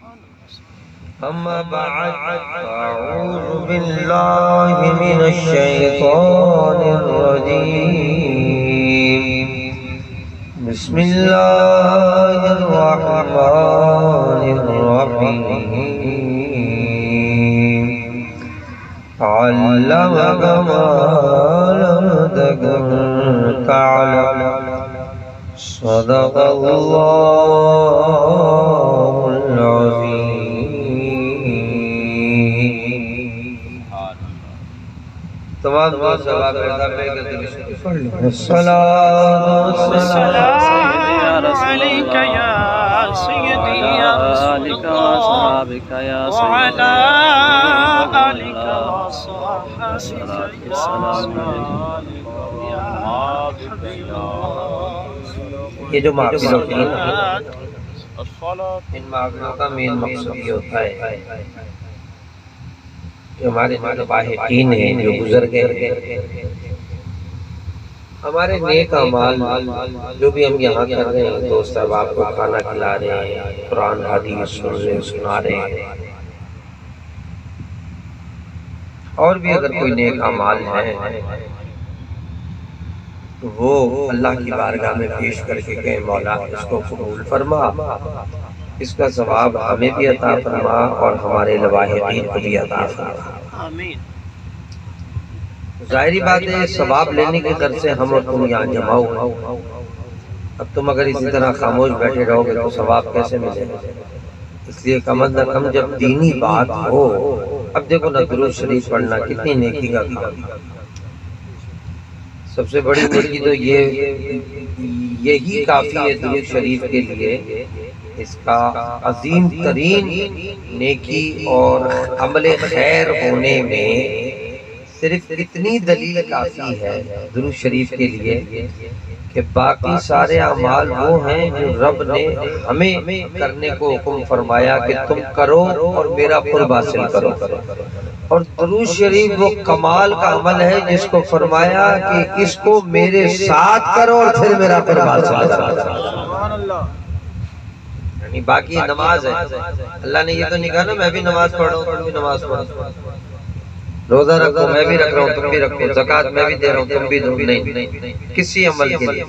أما بعد أعوذ بالله من الشيطان الرجيم بسم الله الرحمن الرحيم علمك ما لم تكن تعلم صدق الله العظيم تمام ثواب الصلاة والسلام عليك يا سيدي يا رسول الله وعلى آلك وصحبك يا حبيب الله. یہ جو محفل ہوتی ہے ان محفلوں کا مین مقصد یہ ہوتا ہے کہ ہمارے باہقین ہیں جو گزر گئے ہمارے نیک اعمال جو بھی ہم یہاں کر رہے ہیں، دوست احباب کو کھانا کھلا رہے ہیں، قرآن حدیث سنا رہے ہیں، اور بھی اگر کوئی نیک اعمال ہیں تو وہ اللہ کی بارگاہ میں پیش کر کے کہیں مولا اس کو قبول فرما، اس کا ثواب ہمیں بھی عطا فرما اور ہمارے لواحقین کو بھی عطا فرما. آمین. ظاہری بات ہے ثواب لینے کی غرض سے ہم اور تم یہاں جمع ہو. اب تم اگر اسی طرح خاموش بیٹھے رہو گے تو ثواب کیسے ملے گا؟ اس لیے کم از کم جب دینی بات ہو، اب دیکھو نا درود شریف پڑھنا کتنی نیکی کا کام. سب سے بڑی نیکی تو یہی کافی ہے درود شریف کے لیے. اس کا عظیم ترین نیکی اور عمل خیر ہونے میں صرف اتنی دلیل کافی ہے درود شریف کے لیے کہ باقی سارے اعمال وہ ہیں جو رب نے ہمیں کرنے کو حکم فرمایا کہ تم کرو اور میرا قرب حاصل کرو. اور درود شریف وہ کمال کا عمل ہے جس کو فرمایا کہ اس کو میرے ساتھ کرو اور پھر میرا قرب حاصل کرو. یعنی باقی نماز ہے، اللہ نے یہ تو نہیں کہا نا میں بھی نماز پڑھ رہا ہوں تم بھی نماز پڑھو، روزہ رکھو میں بھی رکھ رہا ہوں تم بھی رکھو، زکوٰۃ میں بھی دے رہا ہوں تم بھی دو. نہیں، کسی عمل کے لیے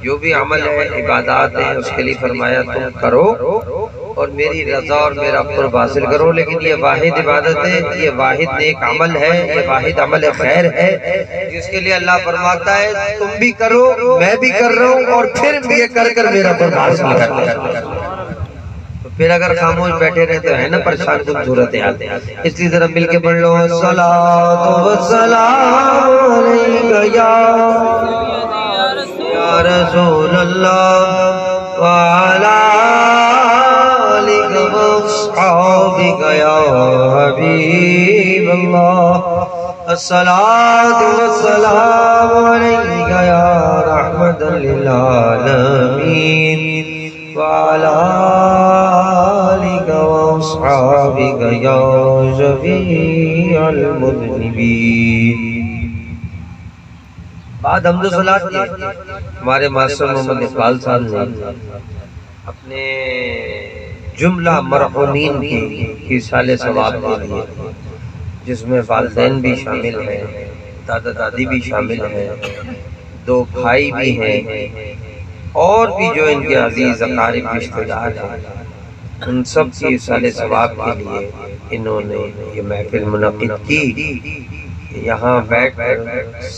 جو بھی عمل ہے عبادات ہے اس کے لیے فرمایا تم کرو اور میری رضا اور میرا قرب حاصل کرو. لیکن یہ واحد عبادت ہے، یہ واحد نیک عمل ہے، یہ واحد عمل خیر ہے جس کے لیے اللہ فرماتا ہے تم بھی کرو میں بھی کر رہا ہوں اور پھر یہ کر کر میرا قرب حاصل کرو. پھر اگر خاموش بیٹھے رہتے ہے نا پریشان کن صورت حال. اس لیے ذرا مل کے پڑھ لو الصلاۃ والسلام علیکہ یا رسول اللہ وعلی آلک واصحابک یا حبیب اللہ. الصلاۃ والسلام علیکہ یا رحمت للعالمین وعلى آلك وأصحابك يا شفيع المذنبين. بعد حمد و صلاۃ کے ہمارے ماسٹر محمد اقبال صاحب نے اپنے جملہ مرحومین کی سال ثواب دے دیے جس میں والدین بھی شامل ہیں، دادا دادی بھی شامل ہیں، 2 بھائی بھی ہیں اور بھی جو ان کے عزیز اقارب رشتہ دار ہیں. ان سب کی سال ثواب کے لیے انہوں نے یہ محفل منعقد کی. یہاں بیٹھ کر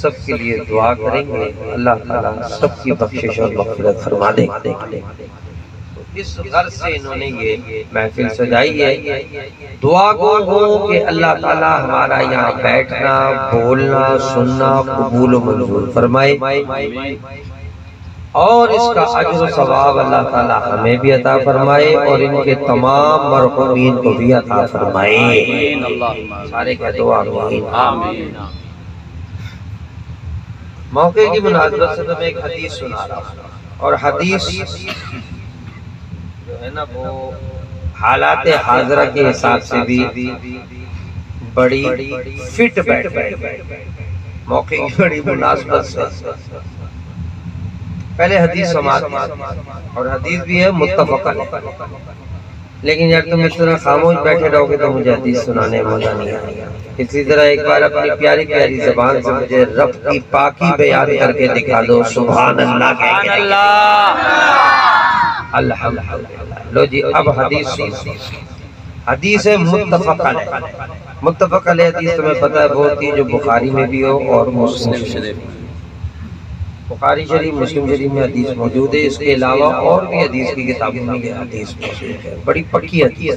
سب کے لیے دعا کریں گے، اللہ تعالیٰ سب کی بخشش اور مغفرت فرما دے. اس غرض سے انہوں نے یہ محفل سجائی ہے. دعا گو ہو کہ اللہ تعالیٰ ہمارا یہاں بیٹھنا، بولنا، سننا قبول و منظور فرمائے اور اس کا اجر و ثواب اللہ تعالیٰ ہمیں بھی عطا فرمائے اور ان کے تمام مرحومین کو بھی عطا فرمائے. سارے کہہ دو آمین. موقع کی مناسبت سے میں ایک حدیث سنا رہا ہوں اور حدیث جو ہے نا وہ حالات حاضرہ کے حساب سے بھی بڑی فٹ بیٹھ موقع کی بڑی مناسبت سے. پہلے حدیث سماعت اور حدیث بھی ہے متفق علیہ. لیکن یار تم اس طرح خاموش بیٹھے رہو گے تو مجھے حدیث سنانے میں مزہ نہیں آئے گا. اسی طرح ایک بار اپنی پیاری پیاری زبان سے مجھے رب کی پاکی بیان کر کے دکھا دو. سبحان اللہ کہہ کے الحمدللہ. لو جی اب حدیث سنو. حدیث ہے متفق علیہ. متفق علیہ حدیث تمہیں پتہ ہے بہت ہی جو بخاری میں بھی ہو اور مسلم شریف. بخاری شریف مسلم شریف میں حدیث موجود ہے. اس کے علاوہ اور بھی حدیث کی کتابوں میں یہ حدیث موجود ہے. بڑی پکی حدیث.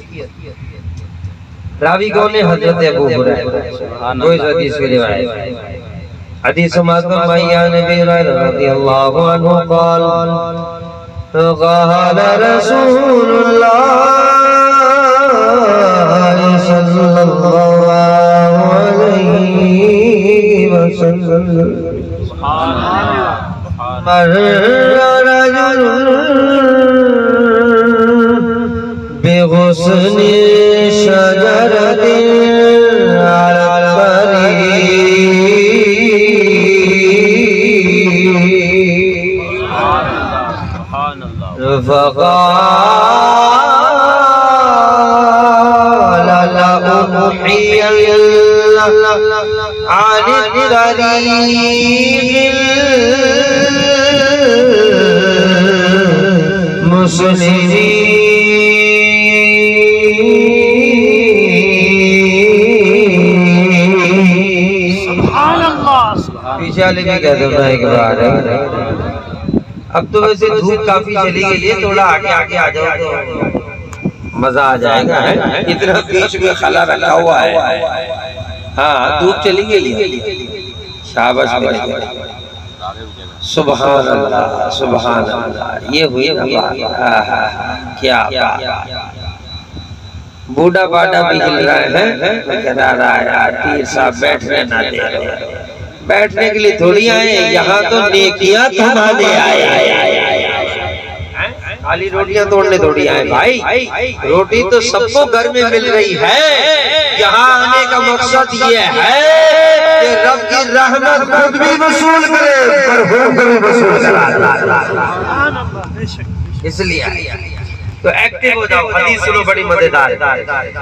راوی کون ہے؟ حضرت ابو ہریرہ. وہ اس حدیث کی روایت. حدیث معظم میں نبی رضی اللہ عنہ قال قال رسول اللہ صلی اللہ علیہ وسلم مر رجل بغصن شجرة على الطريق فقال لأضحين عن الطريق المسلمين. پیچھے والے بھی کہہ دو نا ایک بار. اب تو ویسے دھوپ کافی چلی گئی ہے, تھوڑا آگے آگے آ جاؤ تو مزہ آ جائے گا. اتنا بیچ میں خلا رکھا ہوا ہے. ہاں دھوپ چلی گئی ہے. شاباش. سبحان اللہ سبحان اللہ. یہ ہوئی نا بات. کیا بوڑھا باڑا بھی ہل رہے ہیں. کہہ رہا ہے پیر صاحب بیٹھنے نہ دے رہے. بیٹھنے کے لیے تھوڑی آئے, یہاں تو نیکیاں تھمانے آئے. خالی روٹیاں توڑنے تھوڑی آئے بھائی. روٹی تو سب کو گھر میں مل رہی ہے. یہاں آنے کا مقصد یہ ہے کہ رب کی رحمت خود بھی وصول کرے پر ہم بھی وصول کرا. اس لیے تو ایکٹیو ہو جاؤ. حدیث سنو بڑی مزیدار.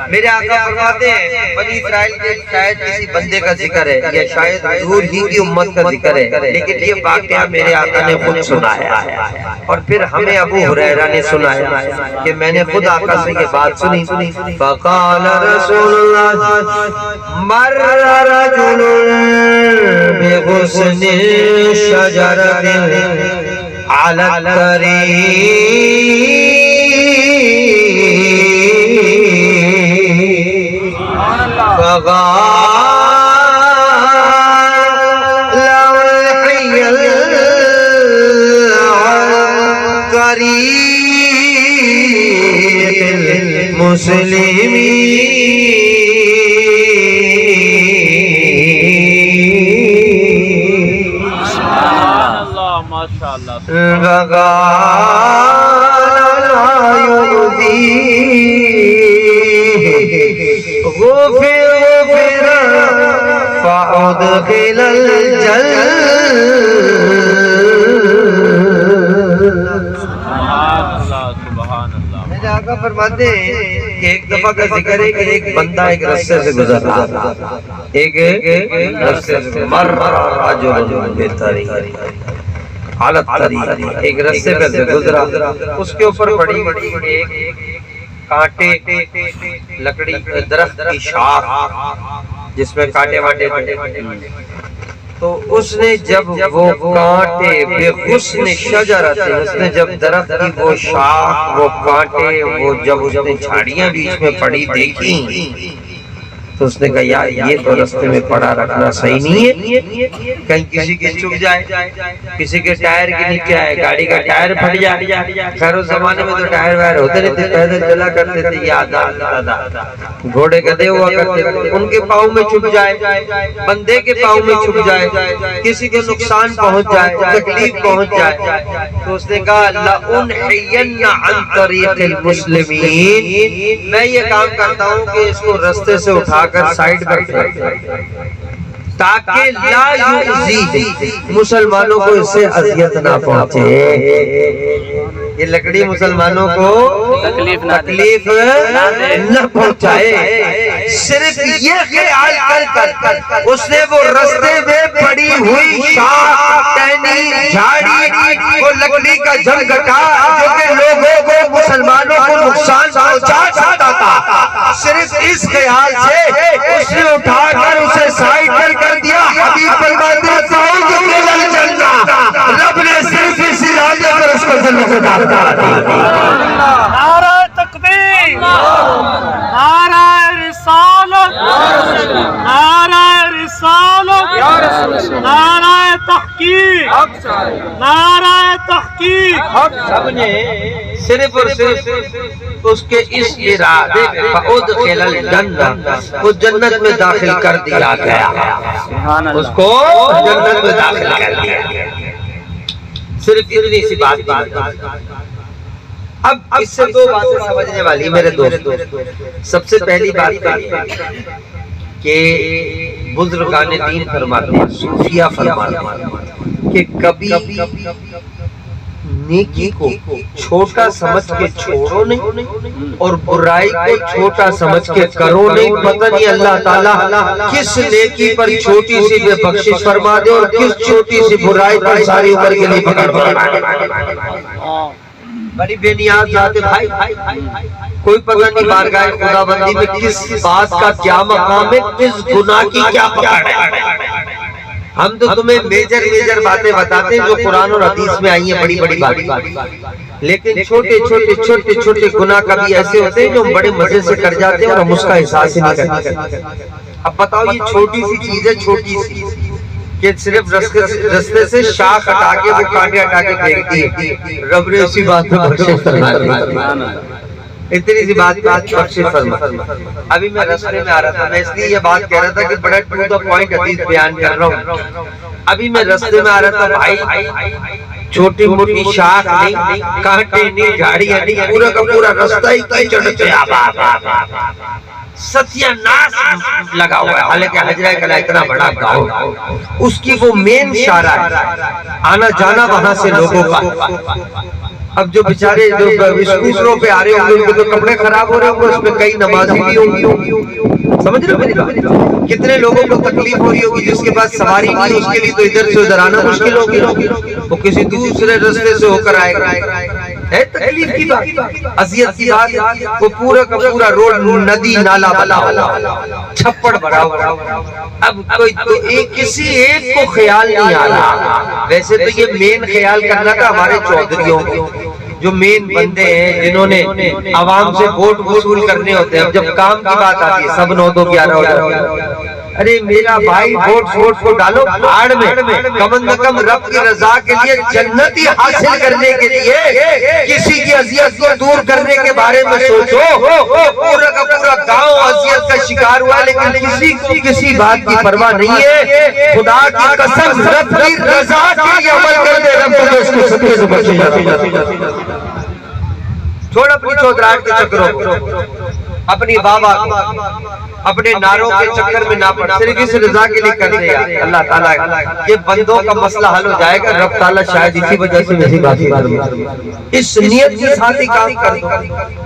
میرے آقا فرماتے ہیں بنی اسرائیل کے شاید کسی بندے کا ذکر ہے یا شاید حضور ہی کی امت کا ذکر ہے, لیکن یہ واقعہ میرے آقا نے خود سنایا ہے اور پھر ہمیں ابو ہریرہ نے سنایا کہ میں نے خود آقا سے یہ بات سنی. فقال رسول اللہ مر رجل بغصن شجرة على الطريق فقال لأضحين عن طريق المسلمين. فقال لا يؤذيه غفر فأدخل الجنة. میرے آقا فرماتے ہیں کہ ایک دفعہ کا ذکر ہے کہ ایک بندہ ایک رستے سے گزر رہا تھا. ایک رستے سے مر رجل بطریق حالت طریق, ایک رستے پر سے گزرا. اس کے اوپر بڑی بڑی ایک کانٹے لکڑی درخت کی شاخ جس میں کانٹے واٹے تھے. تو اس نے جب وہ کانٹے بغصن شجرۃ, اس نے جب درخت کی وہ شاخ وہ کانٹے وہ جب اس نے جھاڑیاں بیچ میں پڑی دیکھی تو اس نے کہا یار یہ تو رستے میں پڑا رکھنا صحیح نہیں ہے, کہیں کسی کے چک جائے, کسی کے ٹائر کے نیچے آئے, گاڑی کا ٹائر پھٹ جائے. خیر اس زمانے میں تو ٹائر وائر ہوتے رہتے, پیدل چلا کرتے تھے, یاد آتا گھوڑے گدھے ہوا کرتے تھے, ان کے پاؤں میں چھپ جائے, بندے کے پاؤں میں چھپ جائے, کسی کو نقصان پہنچ جائے, تکلیف پہنچ جائے. تو اس نے کہا لأنحین عن طریق المسلمین, میں یہ کام کرتا ہوں کہ اس کو رستے سے اٹھا کر سائیڈ پر تاکہ لا یؤذی مسلمانوں کو اس سے اذیت نہ پہنچے. یہ لکڑی مسلمانوں کو تکلیف نہ پہنچائے، صرف یہ خیال کر اس نے وہ رستے میں پڑی ہوئی شاخ، ٹہنی، جھاڑی، وہ لکڑی کا جھمگٹا جو کہ لوگوں کو، مسلمانوں کو نقصان پہنچا سکتا تھا، صرف اس خیال سے اس نے اٹھا کر اسے سائیکل کر دیا۔ حبیب فرماتے ہیں رب نے صرف اس ارادے پر اس کو جنت سے داخل کر دیا۔ نعرہ تکبیر، نعرہ رسالت، نعرہ رسالت، نعرہ تحقیق، نعرہ تحقیق۔ سب نے صرف اور صرف اس کے اس ارادے میں فَأُدْخِلَ الْجَنَّةَ، وہ جنت میں داخل کر دیا گیا، اس کو جنت میں داخل کر دیا گیا۔ صرف اتنی سی بات تھی۔ اب اس سے دو باتیں سمجھنے والی میرے دوستو۔ سب سے پہلی بات کہ بزرگان دین فرماتے ہیں، صوفیہ فرماتے ہیں کہ کبھی نیکی کو چھوٹا سمجھ کے چھوڑو نہیں اور برائی کو چھوٹا سمجھ کے کرو نہیں۔ پتہ نہیں اللہ تعالیٰ کس نیکی پر چھوٹی سی بے بخشش فرما دے اور کس چھوٹی سی برائی پر ساری عمر کے لیے پکڑ بڑی بے نیاز ذات بھائی، کوئی پتہ نہیں بارگاہ خداوندی میں کس بات کا کیا مقام ہے، کس گناہ کی کیا پکڑ ہے۔ ہم تو تمہیں میجر باتیں بتاتے ہیں جو قرآن اور حدیث میں آئی ہیں، بڑی بڑی باتیں، لیکن چھوٹے گناہ کبھی ایسے ہوتے ہیں جو ہم بڑے مزے سے کر جاتے ہیں اور ہم اس کا احساس ہی نہیں کرتے۔ اب بتاؤ یہ چھوٹی سی چیز ہے، چھوٹی سی کہ صرف رستے سے شاخ ہٹا کے وہ کانٹے ہٹا کے پھینک دیے، رب نے اسی بات میں بخشش فرما دی۔ اتنی سی بات بخشش فرما۔ ابھی میں رستے میں آ رہا تھا، میں اس لیے یہ بات کہہ رہا تھا کہ بڑا ٹو دا پوائنٹ حدیث بیان کر رہا ہوں۔ ابھی میں رستے میں آ رہا تھا بھائی، چھوٹی موٹی شاخ نہیں، کانٹے نہیں، جھاڑیاں نہیں، پورا کا پورا رستہ ہی کیچڑ سے ستیہ ناس لگا ہوا ہے۔ حالانکہ حجرہ کلا اتنا بڑا گاؤں، اس کی وہ مین شارع ہے، آنا جانا وہاں سے لوگوں کا۔ اب جو بیچارے جو اسکوٹروں پہ آ رہے ہوں گے ان کے تو کپڑے خراب ہو رہے ہوں گے، اس میں کئی نمازی بھی ہوں گی، سمجھ رہے ہو میری بات؟ کتنے لوگوں کو تکلیف ہو رہی ہوگی، جس کے پاس سواری نہیں اس کے لیے تو ادھر سے ادھر آنا مشکل ہوگی، وہ کسی دوسرے رستے سے ہو کر آئے گا۔ ہے تکلیف کی بات، اذیت کی بات، وہ پورا کا پورا روڈ ندی نالا بنا ہوا، چھپڑ بڑا ہوا۔ اب کوئی تو کسی ایک کو خیال نہیں آ رہا۔ ویسے تو یہ مین خیال کرنا تھا ہمارے چودھریوں کو، جو مین بندے ہیں جنہوں نے عوام سے ووٹ وصول کرنے ہوتے ہیں۔ اب جب کام کی بات آتی ہے سب 9 2 11 ہو جاتے ہیں۔ ارے میرا بھائی ووٹ کو ڈالو بھاڑ میں، کم از کم رب کی رضا کے لیے جنتی حاصل کرنے کے لیے کسی کی اذیت کو دور کرنے کے بارے میں سوچو۔ پورا کا پورا گاؤں اذیت کا شکار ہوا لیکن کسی کو کسی بات کی پرواہ نہیں ہے۔ خدا کی قسم رب کی رضا کے لیے عمل کر دے، رب تمہیں اس کو سکے سے بچے جاتے۔ چھوڑ اپنی چودراہٹ کے چکروں کو، اپنی بابا کو، اپنے ناروں کے چکر میں نہ پڑ، صرف اس رضا کے لیے کر دے اللہ تعالیٰ کہ بندوں کا مسئلہ حل ہو جائے گا۔ رب تعالیٰ شاید اسی وجہ سے میری بات اس نیت کے ساتھ ہی کام کر دو۔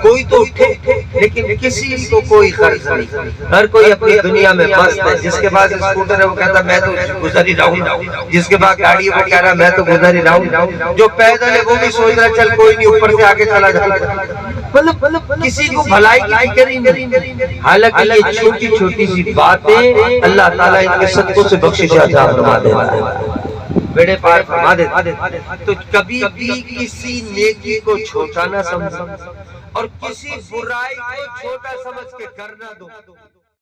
کوئی تو اٹھے لیکن کسی کو کوئی غرض نہیں، ہر کوئی اپنی دنیا میں مست ہے۔ جس کے پاس اسکوٹر ہے وہ کہتا میں تو گزر ہی رہا ہوں، جس کے پاس گاڑی ہے وہ کہہ رہا میں تو گزر ہی رہا ہوں، جو پیدل ہے وہ بھی سوچ رہا چل کوئی نہیں اوپر سے آگے چلا جائے، مطلب کسی کو بھلائی کی فکر ہی نہیں۔ حالانکہ یہ چھوٹی چھوٹی سی باتیں اللہ تعالیٰ ان کے صدقوں سے بخشش عطا فرما دیتا ہے، بیڑے پار فرما دیتا ہے۔ تو کبھی بھی کسی نیکی کو چھوٹا نہ سمجھو اور کسی برائی کو چھوٹا سمجھ کے کرنا دو۔